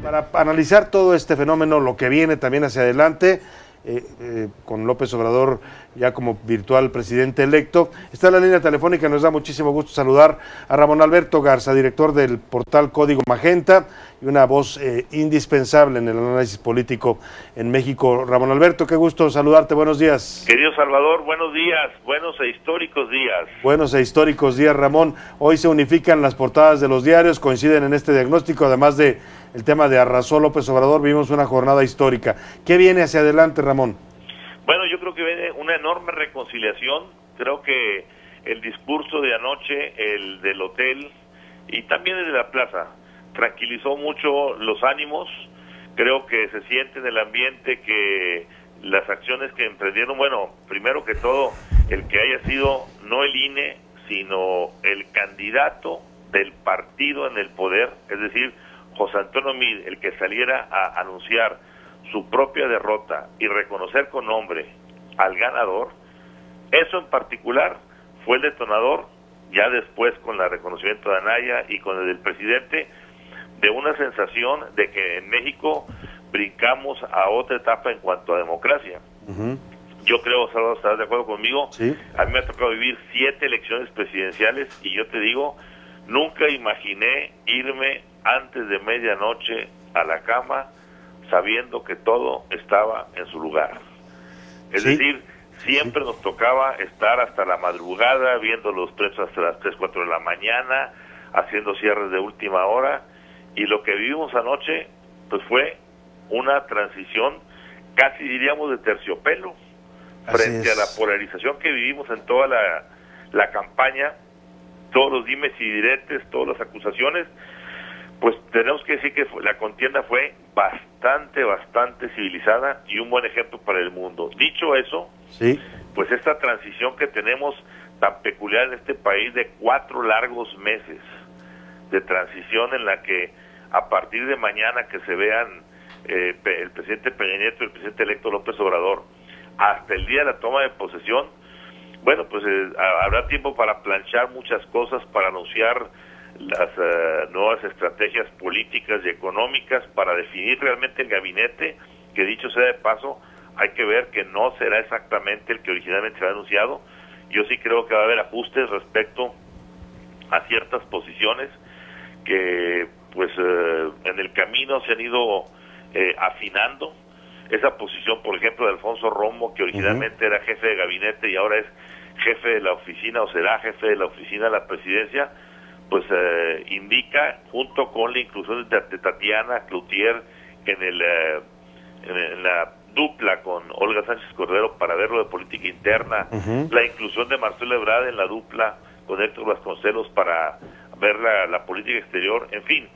Para analizar todo este fenómeno, lo que viene también hacia adelante, con López Obrador ya como virtual presidente electo, está en la línea telefónica. Nos da muchísimo gusto saludar a Ramón Alberto Garza, director del portal Código Magenta y una voz indispensable en el análisis político en México. Ramón Alberto, qué gusto saludarte, buenos días. Querido Salvador, buenos días, buenos e históricos días. Buenos e históricos días, Ramón. Hoy se unifican las portadas de los diarios, coinciden en este diagnóstico, además de el tema de arrasó López Obrador, vimos una jornada histórica. ¿Qué viene hacia adelante, Ramón? Bueno, yo creo que viene una enorme reconciliación. Creo que el discurso de anoche, el del hotel y también el de la plaza, tranquilizó mucho los ánimos. Creo que se siente en el ambiente que las acciones que emprendieron, bueno, primero que todo, el que haya sido no el INE, sino el candidato del partido en el poder, es decir, José Antonio Meade, el que saliera a anunciar su propia derrota y reconocer con nombre al ganador, eso en particular fue el detonador, ya después con el reconocimiento de Anaya y con el del presidente, de una sensación de que en México brincamos a otra etapa en cuanto a democracia. Yo creo, Salvador, ¿estás de acuerdo conmigo? Sí. A mí me ha tocado vivir 7 elecciones presidenciales y yo te digo, nunca imaginé irme antes de medianoche a la cama sabiendo que todo estaba en su lugar. Es decir, siempre nos tocaba estar hasta la madrugada viendo los precios hasta las 3, 4 de la mañana, haciendo cierres de última hora, y lo que vivimos anoche pues fue una transición casi diríamos de terciopelo frente a la polarización que vivimos en toda la campaña, todos los dimes y diretes, todas las acusaciones. Pues tenemos que decir que la contienda fue bastante civilizada y un buen ejemplo para el mundo. Dicho eso, pues esta transición que tenemos tan peculiar en este país de 4 largos meses de transición en la que a partir de mañana que se vean el presidente Peña Nieto y el presidente electo López Obrador hasta el día de la toma de posesión, bueno, pues habrá tiempo para planchar muchas cosas, para anunciar las nuevas estrategias políticas y económicas, para definir realmente el gabinete, que dicho sea de paso, hay que ver que no será exactamente el que originalmente se había anunciado. Yo sí creo que va a haber ajustes respecto a ciertas posiciones que pues en el camino se han ido afinando. Esa posición, por ejemplo, de Alfonso Romo, que originalmente era jefe de gabinete y ahora es jefe de la oficina, o será jefe de la oficina de la presidencia, pues indica, junto con la inclusión de Tatiana Cloutier en la dupla con Olga Sánchez Cordero para ver lo de política interna, la inclusión de Marcelo Ebrard en la dupla con Héctor Vasconcelos para ver la política exterior, en fin,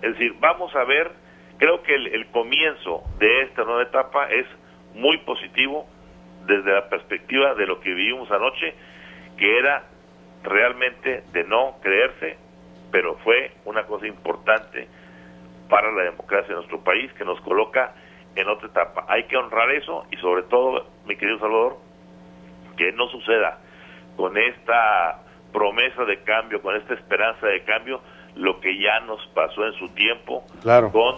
es decir, vamos a ver, creo que el comienzo de esta nueva etapa es muy positivo desde la perspectiva de lo que vivimos anoche, que era realmente de no creerse, pero fue una cosa importante para la democracia de nuestro país, que nos coloca en otra etapa. Hay que honrar eso y sobre todo, mi querido Salvador, que no suceda con esta promesa de cambio, con esta esperanza de cambio, lo que ya nos pasó en su tiempo con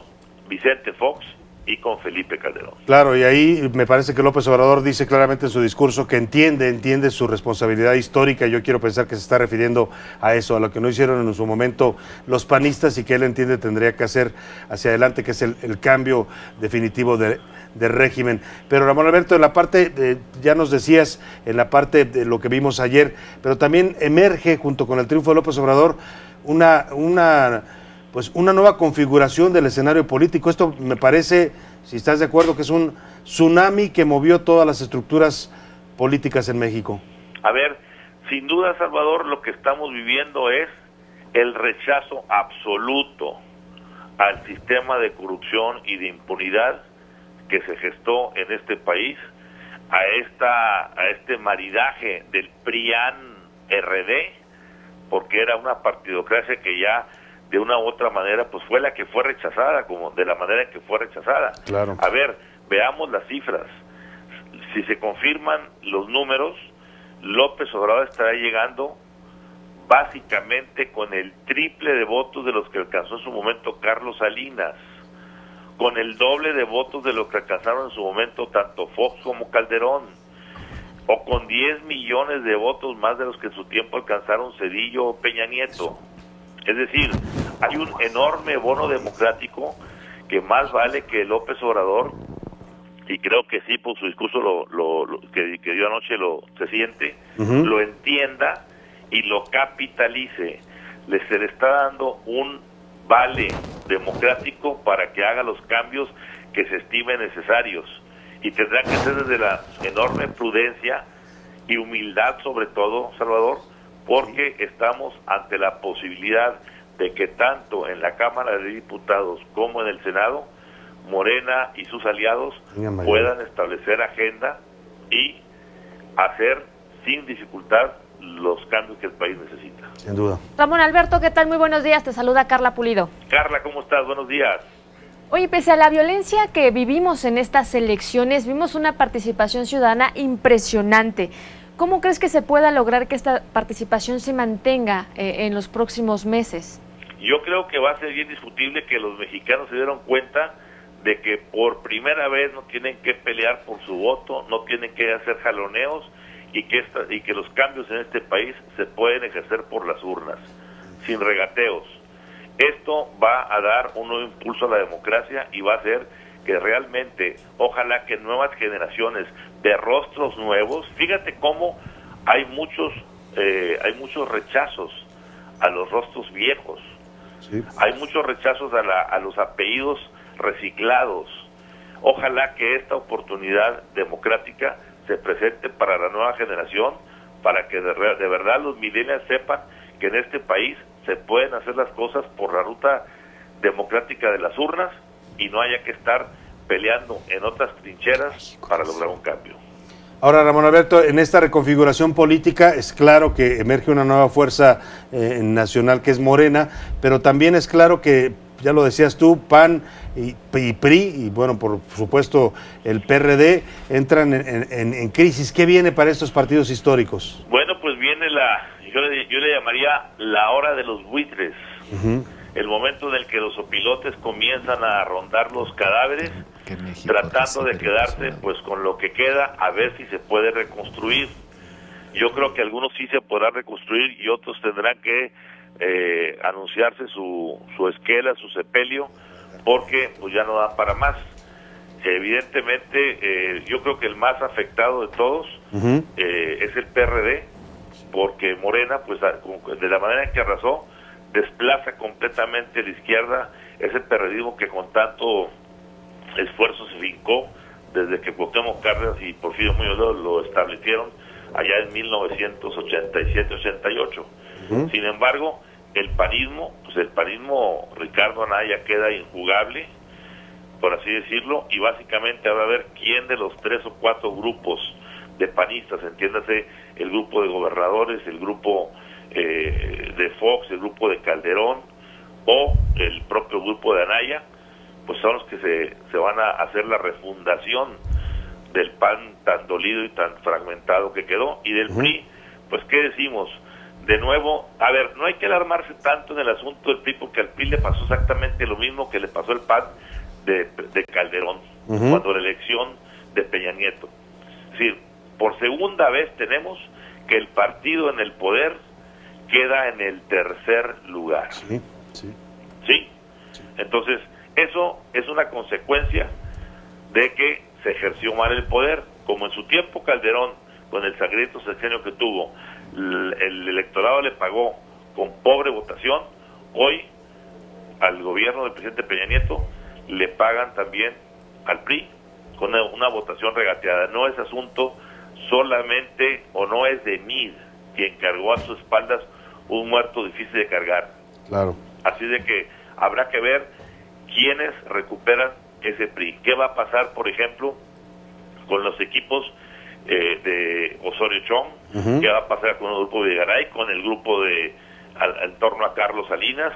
Vicente Fox y con Felipe Calderón. Claro, y ahí me parece que López Obrador dice claramente en su discurso que entiende su responsabilidad histórica. Yo quiero pensar que se está refiriendo a eso, a lo que no hicieron en su momento los panistas y que él entiende tendría que hacer hacia adelante, que es el cambio definitivo de régimen. Pero Ramón Alberto, en la parte, ya nos decías, en la parte de lo que vimos ayer, pero también emerge junto con el triunfo de López Obrador una nueva configuración del escenario político. Esto me parece, si estás de acuerdo, que es un tsunami que movió todas las estructuras políticas en México. A ver, sin duda, Salvador, lo que estamos viviendo es el rechazo absoluto al sistema de corrupción y de impunidad que se gestó en este país, a este maridaje del PRIAN-RD, porque era una partidocracia que ya de una u otra manera pues fue la que fue rechazada, como de la manera en que fue rechazada. Claro. A ver, veamos las cifras. Si se confirman los números, López Obrador estará llegando básicamente con el triple de votos de los que alcanzó en su momento Carlos Salinas. con el doble de votos de lo que alcanzaron en su momento tanto Fox como Calderón, o con 10 millones de votos más de los que en su tiempo alcanzaron Zedillo o Peña Nieto. Es decir, hay un enorme bono democrático que más vale que López Obrador, y creo que sí, por su discurso que dio anoche se siente, lo entienda y lo capitalice. Se le está dando un vale democrático para que haga los cambios que se estimen necesarios, y tendrá que ser desde la enorme prudencia y humildad, sobre todo, Salvador, porque estamos ante la posibilidad de que tanto en la Cámara de Diputados como en el Senado, Morena y sus aliados puedan establecer agenda y hacer sin dificultad los cambios que el país necesita. Sin duda. Ramón Alberto, ¿qué tal? Muy buenos días, te saluda Carla Pulido. Carla, ¿cómo estás? Buenos días. Oye, pese a la violencia que vivimos en estas elecciones, vimos una participación ciudadana impresionante. ¿Cómo crees que se pueda lograr que esta participación se mantenga en los próximos meses? Yo creo que va a ser bien discutible que los mexicanos se dieron cuenta de que por primera vez no tienen que pelear por su voto, no tienen que hacer jaloneos, y que los cambios en este país se pueden ejercer por las urnas, sin regateos. Esto va a dar un nuevo impulso a la democracia y va a hacer que realmente, ojalá que nuevas generaciones de rostros nuevos, fíjate cómo hay muchos rechazos a los rostros viejos, sí. Hay muchos rechazos a los apellidos reciclados. Ojalá que esta oportunidad democrática se presente para la nueva generación, para que de verdad los millennials sepan que en este país se pueden hacer las cosas por la ruta democrática de las urnas y no haya que estar peleando en otras trincheras para lograr un cambio. Ahora, Ramón Alberto, en esta reconfiguración política es claro que emerge una nueva fuerza nacional que es Morena, pero también es claro que, ya lo decías tú, PAN y PRI, y bueno, por supuesto el PRD, entran en crisis. ¿Qué viene para estos partidos históricos? Bueno, pues viene yo le llamaría la hora de los buitres, el momento en el que los opilotes comienzan a rondar los cadáveres, tratando de quedarse pues con lo que queda, a ver si se puede reconstruir. Yo creo que algunos sí se podrán reconstruir y otros tendrán que anunciarse su esquela, su sepelio, porque pues ya no dan para más. Evidentemente, yo creo que el más afectado de todos es el PRD, porque Morena, pues de la manera en que arrasó, desplaza completamente a la izquierda ese perredismo que con tanto esfuerzo se fincó desde que Cuauhtémoc Cárdenas y Porfirio Muñoz lo establecieron allá en 1987-88. Sin embargo, el panismo Ricardo Anaya queda injugable, por así decirlo, y básicamente va a ver quién de los 3 o 4 grupos de panistas, entiéndase el grupo de gobernadores, el grupo de Fox, el grupo de Calderón o el propio grupo de Anaya, pues son los que se van a hacer la refundación del PAN tan dolido y tan fragmentado que quedó, y del PRI, pues ¿qué decimos? De nuevo, a ver, no hay que alarmarse tanto en el asunto del PRI, porque al PRI le pasó exactamente lo mismo que le pasó al PAN de Calderón, cuando la elección de Peña Nieto. Es decir, por segunda vez tenemos que el partido en el poder queda en el tercer lugar. ¿Sí? Entonces, eso es una consecuencia de que se ejerció mal el poder. Como en su tiempo Calderón, con el sangriento sexenio que tuvo, el electorado le pagó con pobre votación, hoy al gobierno del presidente Peña Nieto le pagan también al PRI con una votación regateada. No es asunto solamente, o no es de MID quien cargó a sus espaldas un muerto difícil de cargar. Claro. Así de que habrá que ver quiénes recuperan ese PRI. ¿Qué va a pasar, por ejemplo, con los equipos de Osorio Chong? ¿Qué va a pasar con el grupo de Videgaray, con el grupo en torno a Carlos Salinas,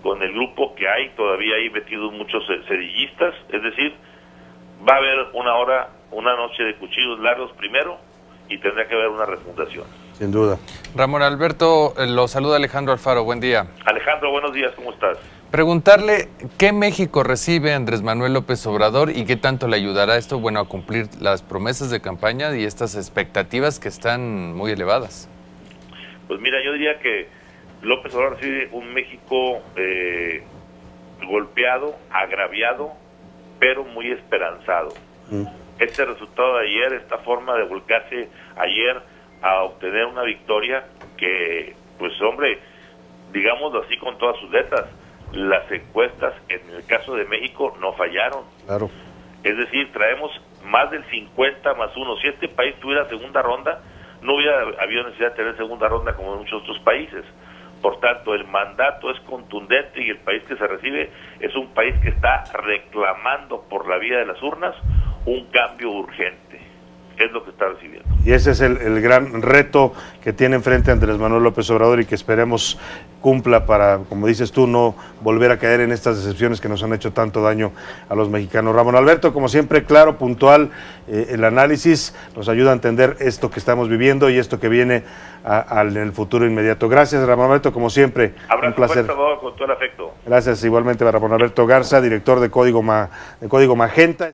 con el grupo que hay todavía ahí metidos muchos cedillistas? Es decir, va a haber una noche de cuchillos largos primero, y tendrá que haber una refundación. Sin duda. Ramón Alberto, lo saluda Alejandro Alfaro, buen día. Alejandro, buenos días, ¿cómo estás? Preguntarle qué México recibe Andrés Manuel López Obrador y qué tanto le ayudará esto, bueno, a cumplir las promesas de campaña y estas expectativas que están muy elevadas. Pues mira, yo diría que López Obrador recibe un México golpeado, agraviado, pero muy esperanzado. Este resultado de ayer, esta forma de volcarse ayer a obtener una victoria que, pues hombre, digámoslo así con todas sus letras, las encuestas en el caso de México no fallaron. Claro. Es decir, traemos más del 50+1. Si este país tuviera segunda ronda, no hubiera habido necesidad de tener segunda ronda como en muchos otros países. Por tanto, el mandato es contundente y el país que se recibe es un país que está reclamando por la vía de las urnas un cambio urgente. Es lo que está recibiendo. Y ese es el gran reto que tiene enfrente Andrés Manuel López Obrador y que esperemos cumpla para, como dices tú, no volver a caer en estas decepciones que nos han hecho tanto daño a los mexicanos. Ramón Alberto, como siempre, claro, puntual, el análisis nos ayuda a entender esto que estamos viviendo y esto que viene en el futuro inmediato. Gracias, Ramón Alberto, como siempre. Abrazo, un placer. Con todo el afecto. Gracias igualmente a Ramón Alberto Garza, director de Código Magenta.